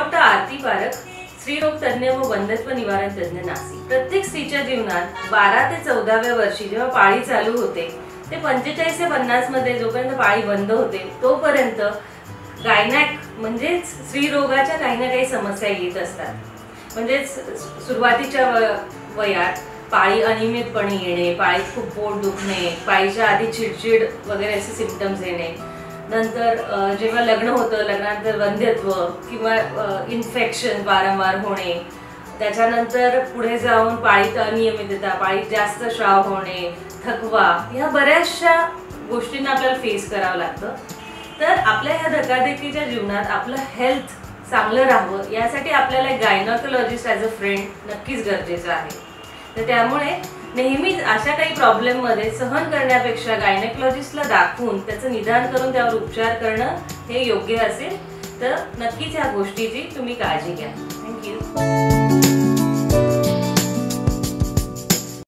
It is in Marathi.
डॉक्टर आरती पारख, स्त्रीरोग तज्ञ व बंधत्व निवारण तज्ञ, नाशिक। प्रत्येक स्त्रीच्या जीवनात 12 ते 14व्या वर्षी जेव्हा पाळी चालू होते ते 45 ते 50 मध्ये जोपर्यंत पाळी बंद होते तोपर्यंत गायनॅक म्हणजेच स्त्रीरोगाच्या काही ना काही समस्या येत असतात। म्हणजेच सुरुवातीच्या वयात पाळी अनियमितपणे येणे, पाळीत खूप पोट दुखणे, पाळीच्या आधी चिडचिड वगैरे असे सिम्पटम्स येणे, नंतर जेव्हा लग्न होतं लग्नानंतर वंध्यत्व किंवा इन्फेक्शन वारंवार होणे, त्याच्यानंतर पुढे जाऊन पाळीत अनियमितता, पाळीत जास्त स्राव होणे, थकवा, ह्या बऱ्याचशा गोष्टींना आपल्याला फेस करावं लागतं। तर आपल्या ह्या धकाधकीच्या जीवनात आपलं हेल्थ चांगलं राहावं यासाठी आपल्याला गायनॉकोलॉजिस्ट ॲज अ फ्रेंड नक्कीच गरजेचं आहे। तर त्यामुळे नेहमीच अशा काही प्रॉब्लेममध्ये सहन करण्यापेक्षा गायनॉकोलॉजिस्टला दाखवून त्याचं निदान करून त्यावर उपचार करणं हे योग्य असेल। तर नक्कीच ह्या गोष्टीची तुम्ही काळजी घ्या। थँक्यू।